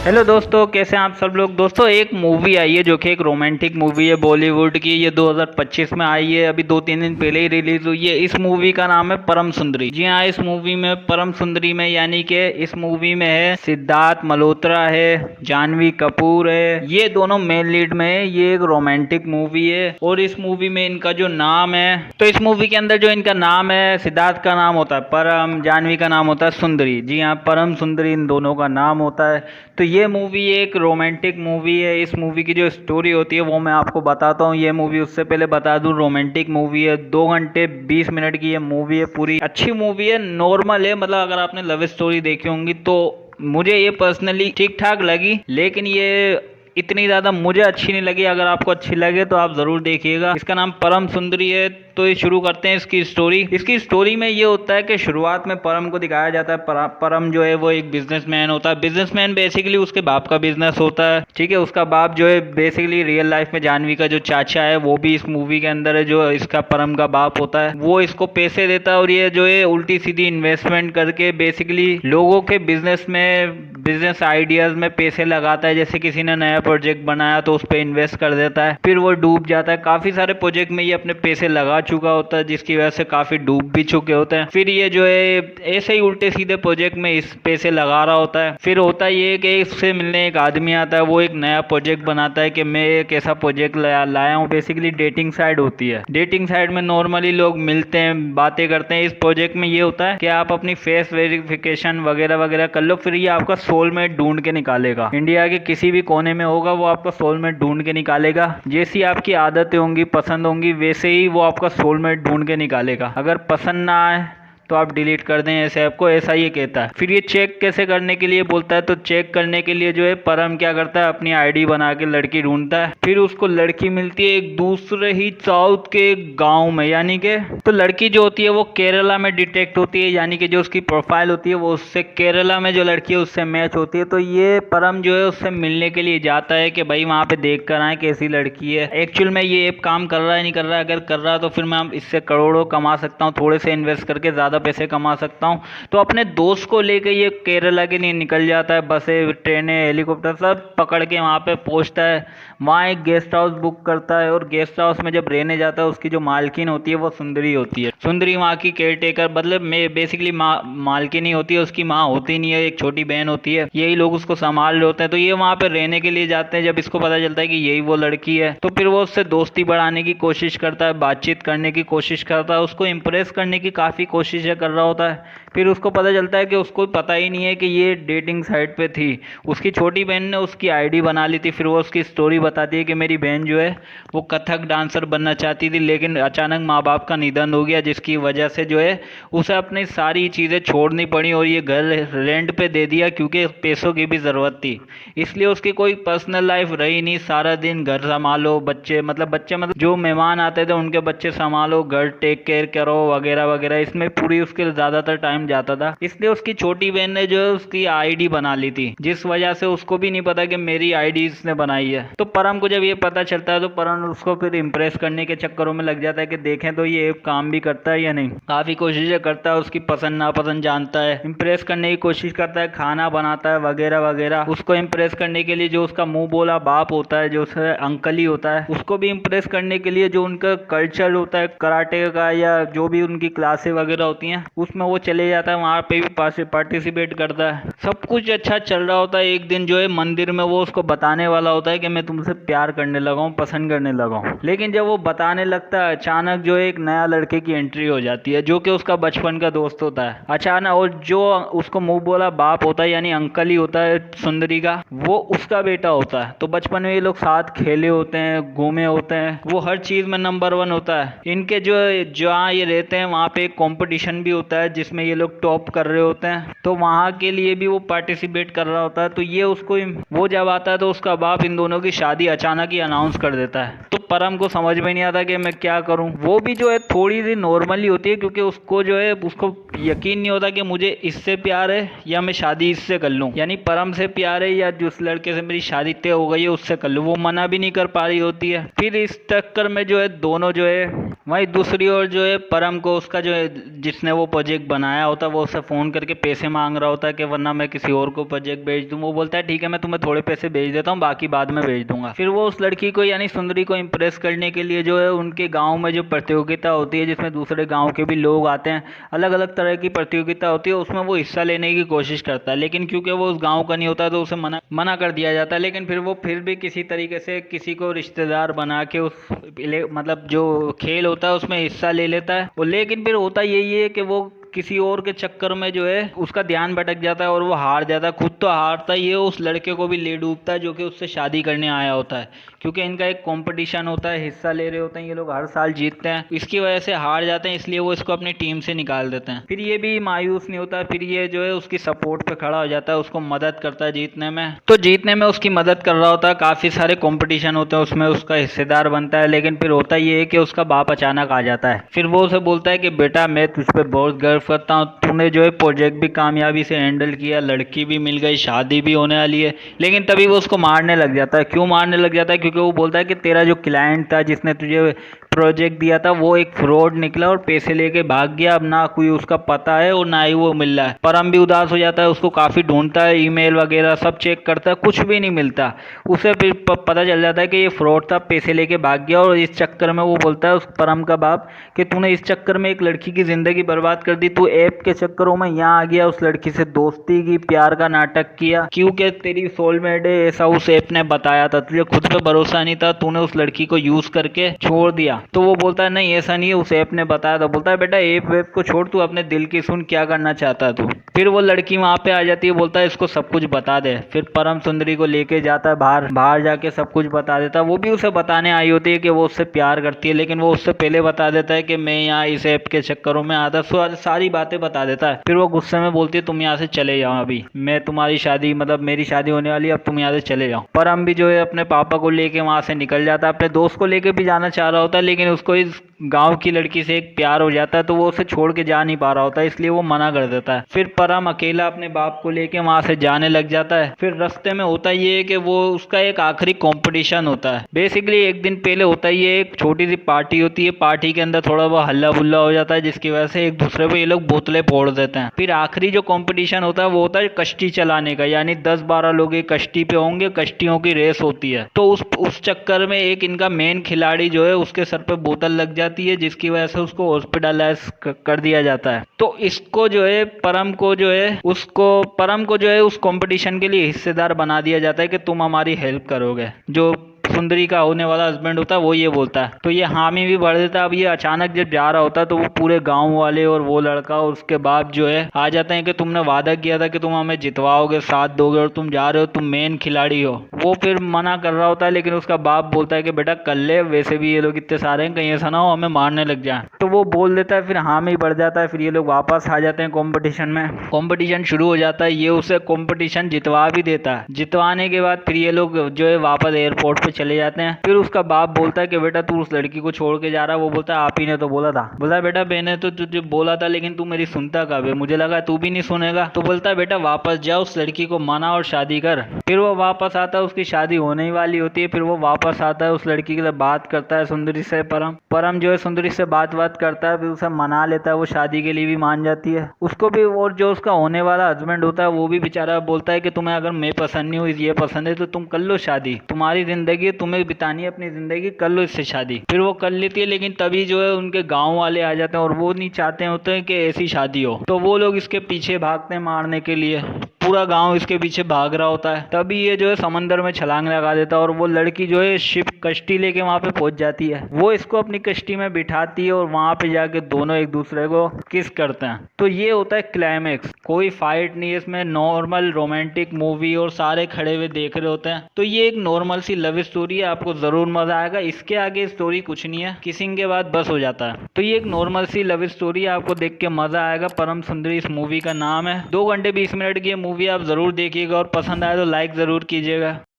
Hello दोस्तों, कैसे हैं आप सब लोग। दोस्तों, एक मूवी आई है जो कि एक रोमांटिक मूवी है बॉलीवुड की। ये 2025 में आई है, अभी 2-3 दिन पहले ही रिलीज हुई है। इस मूवी का नाम है परम सुंदरी। जी हाँ, इस मूवी में परम सुंदरी में यानी कि इस मूवी में है सिद्धार्थ मल्होत्रा है, जानवी कपूर है। ये दोनों मेन लीड में है। ये एक रोमांटिक मूवी है और इस मूवी में इनका जो नाम है, तो इस मूवी के अंदर जो इनका नाम है, सिद्धार्थ का नाम होता है परम, जानवी का नाम होता है सुंदरी। जी हाँ, परम सुंदरी इन दोनों का नाम होता है। तो ये मूवी एक रोमांटिक मूवी है। इस मूवी की जो स्टोरी होती है वो मैं आपको बताता हूँ। ये मूवी, उससे पहले बता दूँ, रोमांटिक मूवी है। 2 घंटे 20 मिनट की ये मूवी है। पूरी अच्छी मूवी है, नॉर्मल है। मतलब अगर आपने लव स्टोरी देखी होंगी तो मुझे ये पर्सनली ठीक ठाक लगी, लेकिन ये इतनी ज़्यादा मुझे अच्छी नहीं लगी। अगर आपको अच्छी लगे तो आप ज़रूर देखिएगा। इसका नाम परम सुंदरी है। तो ये शुरू करते हैं इसकी स्टोरी। इसकी स्टोरी में ये होता है कि शुरुआत में परम को दिखाया जाता है। परम जो है वो एक बिजनेसमैन होता है। बिजनेसमैन बेसिकली उसके बाप का बिजनेस होता है, ठीक है। उसका बाप जो है बेसिकली रियल लाइफ में जानवी का जो चाचा है वो भी इस मूवी के अंदर है, जो इसका परम का बाप होता है। वो इसको पैसे देता है और ये जो है उल्टी सीधी इन्वेस्टमेंट करके बेसिकली लोगों के बिजनेस में, बिजनेस आइडियाज में पैसे लगाता है। जैसे किसी ने नया प्रोजेक्ट बनाया तो उस पर इन्वेस्ट कर देता है, फिर वो डूब जाता है। काफी सारे प्रोजेक्ट में ये अपने पैसे लगा चुका होता है, जिसकी वजह से काफी डूब भी चुके होते हैं। फिर ये जो है ऐसे ही उल्टे सीधे प्रोजेक्ट में इस पैसे लगा रहा होता है। फिर होता ये कि इससे मिलने एक आदमी आता है। वो एक नया प्रोजेक्ट बनाता है कि मैं एक ऐसा प्रोजेक्ट लाया हूँ। बेसिकली डेटिंग साइट होती है। डेटिंग साइट में नॉर्मली लोग मिलते हैं, बातें करते हैं। इस प्रोजेक्ट में ये होता है कि आप अपनी फेस वेरिफिकेशन वगैरह वगैरह कर लो, फिर ये आपका सोलमेट ढूंढ के निकालेगा। इंडिया के किसी भी कोने में होगा, वो आपका सोलमेट ढूंढ के निकालेगा। जैसी आपकी आदतें होंगी, पसंद होंगी, वैसे ही वो आपका सोलमेट ढूंढ के निकालेगा। अगर पसंद ना आए तो आप डिलीट कर दें ऐसे ऐप को, ऐसा ये कहता है। फिर ये चेक कैसे करने के लिए बोलता है, तो चेक करने के लिए जो है परम क्या करता है, अपनी आईडी बना के लड़की ढूंढता है। फिर उसको लड़की मिलती है एक दूसरे ही साउथ के गांव में, यानी कि तो लड़की जो होती है वो केरला में डिटेक्ट होती है, यानी कि जो उसकी प्रोफाइल होती है वो उससे केरला में जो लड़की है उससे मैच होती है। तो ये परम जो है उससे मिलने के लिए जाता है कि भाई वहां पे देख कर आए कैसी लड़की है। एक्चुअल में ये ऐप काम कर रहा है नहीं कर रहा है, अगर कर रहा है तो फिर मैं इससे करोड़ों कमा सकता हूँ, थोड़े से इन्वेस्ट करके ज्यादा पैसे कमा सकता हूँ। तो अपने दोस्त को लेके ये केरला के लिए निकल जाता है। बसें, ट्रेनें, हेलीकॉप्टर सब पकड़ के वहाँ पे पहुँचता है। वहाँ एक गेस्ट हाउस बुक करता है और गेस्ट हाउस में जब रहने जाता है, उसकी जो मालकिन होती है वो सुंदरी होती है। सुंदरी वहाँ की केयर टेकर, मतलब मैं बेसिकली मालकिन ही होती है, उसकी माँ होती नहीं है, एक छोटी बहन होती है। यही लोग उसको संभाल रहे होते हैं। तो ये वहाँ पे रहने के लिए जाते हैं। जब इसको पता चलता है कि यही वो लड़की है, तो फिर वो उससे दोस्ती बढ़ाने की कोशिश करता है, बातचीत करने की कोशिश करता है, उसको इम्प्रेस करने की काफ़ी कोशिश कर रहा होता है। फिर उसको पता चलता है कि उसको पता ही नहीं है कि ये डेटिंग साइट पे थी। उसकी छोटी बहन ने उसकी आईडी बना ली थी। फिर वो उसकी स्टोरी बताती है कि मेरी बहन जो है वो कथक डांसर बनना चाहती थी, लेकिन अचानक माँ बाप का निधन हो गया, जिसकी वजह से जो है उसे अपनी सारी चीज़ें छोड़नी पड़ी और ये घर रेंट पे दे दिया, क्योंकि पैसों की भी ज़रूरत थी। इसलिए उसकी कोई पर्सनल लाइफ रही नहीं। सारा दिन घर संभालो, बच्चे मतलब जो मेहमान आते थे उनके बच्चे संभालो, घर टेक केयर करो वगैरह वगैरह, इसमें पूरी उसके ज़्यादातर टाइम जाता था। इसलिए उसकी छोटी बहन ने जो है उसकी आईडी बना ली थी, जिस वजह से उसको भी नहीं पता कि मेरी आईडी इसने बनाई है। तो परम को जब ये पता चलता है तो परम उसको फिर इम्प्रेस करने के चक्करों में लग जाता है कि देखें तो ये ऐप काम भी करता है या नहीं। काफ़ी कोशिशें करता है, उसकी पसंद नापसंद जानता है, इम्प्रेस करने की कोशिश करता है, खाना बनाता है वगैरह वगैरह। उसको इम्प्रेस करने के लिए जो उसका मुंह बोला बाप होता है, जो उसका अंकल ही होता है, उसको भी इम्प्रेस करने के लिए जो उनका कल्चर होता है कराटे का या जो भी उनकी क्लासें वगैरह होती हैं उसमें वो चले जाता है, वहाँ पे भी पार्टिसिपेट करता है। सब कुछ अच्छा चल रहा होता है। एक दिन जो है मंदिर में वो उसको बताने वाला होता है कि मैं तुमसे प्यार करने लगा हूँ, पसंद करने लगा हूँ। लेकिन जब वो बताने लगता है, अचानक जो एक नया लड़के की एंट्री हो जाती है, जो कि उसका बचपन का दोस्त होता है अचानक। और जो उसको मुंह बोला बाप होता है, यानी अंकल ही होता है सुंदरी का, वो उसका बेटा होता है। तो बचपन में ये लोग साथ खेले होते हैं, घूमे होते हैं, वो हर चीज में नंबर 1 होता है। इनके जो जहाँ ये रहते हैं वहाँ पे एक कंपटीशन भी होता है जिसमें ये लोग टॉप कर रहे होते हैं, तो वहाँ के लिए भी वो पार्टिसिपेट कर रहा होता है। तो ये उसको, वो जब आता है तो उसका बाप इन दोनों की शादी अचानक ही अनाउंस कर देता है। तो परम को समझ में नहीं आता कि मैं क्या करूं। वो भी जो है थोड़ी सी नॉर्मली होती है, क्योंकि उसको जो है उसको यकीन नहीं होता कि मुझे इससे प्यार है या मैं शादी इससे कर लूं, यानी परम से प्यार है या जिस लड़के से मेरी शादी तय हो गई है उससे कर लूं। वो मना भी नहीं कर पा रही होती है। फिर इस चक्कर में जो है दोनों जो है, वहीं दूसरी ओर जो है परम को उसका जो है जिस जिसने वो प्रोजेक्ट बनाया होता है वो उससे फ़ोन करके पैसे मांग रहा होता है कि वरना मैं किसी और को प्रोजेक्ट भेज दूँ। वो बोलता है ठीक है मैं तुम्हें थोड़े पैसे भेज देता हूँ, बाकी बाद में भेज दूंगा। फिर वो उस लड़की को यानी सुंदरी को इम्प्रेस करने के लिए जो है उनके गाँव में जो प्रतियोगिता होती है जिसमें दूसरे गाँव के भी लोग आते हैं, अलग अलग तरह की प्रतियोगिता होती है, उसमें वो हिस्सा लेने की कोशिश करता है। लेकिन क्योंकि वो उस गाँव का नहीं होता तो उसे मना कर दिया जाता है। लेकिन फिर वो फिर भी किसी तरीके से किसी को रिश्तेदार बना के उस मतलब जो खेल होता है उसमें हिस्सा ले लेता है। और लेकिन फिर होता यही है कि वो किसी और के चक्कर में जो है उसका ध्यान भटक जाता है और वो हार जाता है। खुद तो हारता ही है, उस लड़के को भी ले डूबता है जो कि उससे शादी करने आया होता है। क्योंकि इनका एक कंपटीशन होता है, हिस्सा ले रहे होते हैं ये लोग, हर साल जीतते हैं, इसकी वजह से हार जाते हैं, इसलिए वो इसको अपनी टीम से निकाल देते हैं। फिर ये भी मायूस नहीं होता, फिर ये जो है उसकी सपोर्ट पे खड़ा हो जाता है, उसको मदद करता है जीतने में। तो जीतने में उसकी मदद कर रहा होता है, काफ़ी सारे कॉम्पिटिशन होते हैं उसमें उसका हिस्सेदार बनता है। लेकिन फिर होता ये है कि उसका बाप अचानक आ जाता है। फिर वो उसे बोलता है कि बेटा मैं तुझ पे बहुत गर्व करता हूँ, तूने जो है प्रोजेक्ट भी कामयाबी से हैंडल किया, लड़की भी मिल गई, शादी भी होने वाली है। लेकिन तभी वो उसको मारने लग जाता है। क्यों मारने लग जाता है? क्योंकि वो बोलता है कि तेरा जो क्लाइंट था जिसने तुझे प्रोजेक्ट दिया था वो एक फ्रॉड निकला और पैसे लेके भाग गया, अब ना कोई उसका पता है और ना ही वो मिल रहा है। परम भी उदास हो जाता है, उसको काफ़ी ढूंढता है, ईमेल वगैरह सब चेक करता है, कुछ भी नहीं मिलता। उसे फिर पता चल जाता है कि ये फ्रॉड था, पैसे लेके भाग गया। और इस चक्कर में वो बोलता है उस परम का बाप कि तूने इस चक्कर में एक लड़की की ज़िंदगी बर्बाद कर दी, तू ऐप के चक्करों में यहाँ आ गया, उस लड़की से दोस्ती की, प्यार का नाटक किया, क्योंकि तेरी सोलमेट है ऐसा उस ऐप ने बताया था, तुझे खुद पे भरोसा नहीं था, तूने उस लड़की को यूज़ करके छोड़ दिया। तो वो बोलता है नहीं ऐसा नहीं है, उस ऐप ने बताया था। बोलता है बेटा ऐप वेप को छोड़, तू अपने दिल की सुन, क्या करना चाहता है तू। फिर वो लड़की वहाँ पे आ जाती है, बोलता है इसको सब कुछ बता दे। फिर परम सुंदरी को लेके जाता है बाहर जाके सब कुछ बता देता है। वो भी उसे बताने आई होती है कि वो उससे प्यार करती है, लेकिन वो उससे पहले बता देता है कि मैं यहाँ इस ऐप के चक्करों में आता, सारी बातें बता देता है। फिर वो गुस्से में बोलती है तुम यहाँ से चले जाओ, अभी मैं तुम्हारी शादी मतलब मेरी शादी होने वाली है, अब तुम यहाँ से चले जाओ। परम भी जो है अपने पापा को लेके वहाँ से निकल जाता है, अपने दोस्त को लेके भी जाना चाह रहा होता है, लेकिन उसको इस गांव की लड़की से एक प्यार हो जाता है तो वो उसे छोड़ के जा नहीं पा रहा होता है, इसलिए वो मना कर देता है। फिर परम अकेला अपने बाप को लेके वहां से जाने लग जाता है। फिर रास्ते में होता ये है कि वो उसका एक आखिरी कंपटीशन होता है। बेसिकली एक दिन पहले होता ये एक छोटी सी पार्टी होती है, पार्टी के अंदर थोड़ा बहुत हल्ला बुल्ला हो जाता है जिसकी वजह से एक दूसरे पे ये लोग बोतलें फोड़ देते हैं। फिर आखिरी जो कंपटीशन होता है वो होता है कश्ती चलाने का, यानी 10-12 लोग एक कश्ती पे होंगे, कश्तियों की रेस होती है। तो उस चक्कर में एक इनका मेन खिलाड़ी जो है उसके सर पे बोतल लग जाती है जिसकी वजह से उसको हॉस्पिटलाइज कर दिया जाता है। तो इसको जो है परम को जो है उस कंपटीशन के लिए हिस्सेदार बना दिया जाता है कि तुम हमारी हेल्प करोगे। जो सुंदरी का होने वाला हस्बैंड होता है वो ये बोलता है, तो ये हामी भी भर देता है। अब ये अचानक जब जा रहा होता है तो वो पूरे गांव वाले और वो लड़का और उसके बाप जो है आ जाते हैं कि तुमने वादा किया था कि तुम हमें जितवाओगे, साथ दोगे और तुम जा रहे हो, तुम मेन खिलाड़ी हो। वो फिर मना कर रहा होता है, लेकिन उसका बाप बोलता है कि बेटा कर ले, वैसे भी ये लोग इतने सारे हैं, कहीं ऐसा ना हो हमें मारने लग जाए। तो वो बोल देता है, फिर हामी बढ़ जाता है। फिर ये लोग वापस आ जाते हैं कॉम्पिटिशन में, कॉम्पिटिशन शुरू हो जाता है। ये उसे कॉम्पिटिशन जितवा भी देता है। जितवाने के बाद फिर ये लोग जो है वापस एयरपोर्ट पे चले जाते हैं। फिर उसका बाप बोलता है कि बेटा तू उस लड़की को छोड़ के जा रहा है। वो बोलता है आप ही ने तो बोला था। बोला बेटा मैंने तो तुझे बोला था, लेकिन तू मेरी सुनता कब है, मुझे लगा तू भी नहीं सुनेगा। तो बोलता है बेटा वापस जा, उस लड़की को मना और शादी कर। फिर वो वापस आता है, उसकी शादी होने ही वाली होती है। फिर वो वापस आता है, उस लड़की के लिए बात करता है सुंदरी से। परम जो है सुंदरी से बात करता है, फिर उसे मना लेता है, वो शादी के लिए भी मान जाती है उसको भी। और जो उसका होने वाला हस्बैंड होता है वो भी बेचारा बोलता है कि तुम्हें अगर मैं पसंद नहीं हूँ, ये पसंद है, तो तुम कर लो शादी, तुम्हारी जिंदगी, तुम्हें बितानी है अपनी जिंदगी, कर लो इससे शादी। फिर वो कर लेती है, लेकिन तभी जो है उनके गांव वाले आ जाते हैं और वो नहीं चाहते होते हैं कि ऐसी शादी हो। तो वो लोग इसके पीछे भागते हैं मारने के लिए, पूरा गांव इसके पीछे भाग रहा होता है। तभी ये जो है समंदर में छलांग लगा देता है और वो लड़की जो है शिप कश्ती लेके वहां पे पहुंच जाती है। वो इसको अपनी कश्ती में बिठाती है और वहां पे जाके दोनों एक दूसरे को किस करते हैं। तो ये होता है क्लाइमेक्स। कोई फाइट नहीं है इसमें, नॉर्मल रोमांटिक मूवी और सारे खड़े हुए देख रहे होते हैं। तो ये एक नॉर्मल सी लव स्टोरी है, आपको जरूर मजा आएगा। इसके आगे स्टोरी कुछ नहीं है, किसिंग के बाद बस हो जाता है। तो ये एक नॉर्मल सी लव स्टोरी है, आपको देख के मजा आएगा। परम सुंदरी इस मूवी का नाम है। 2 घंटे 20 मिनट की मूवी आप जरूर देखिएगा और पसंद आए तो लाइक जरूर कीजिएगा।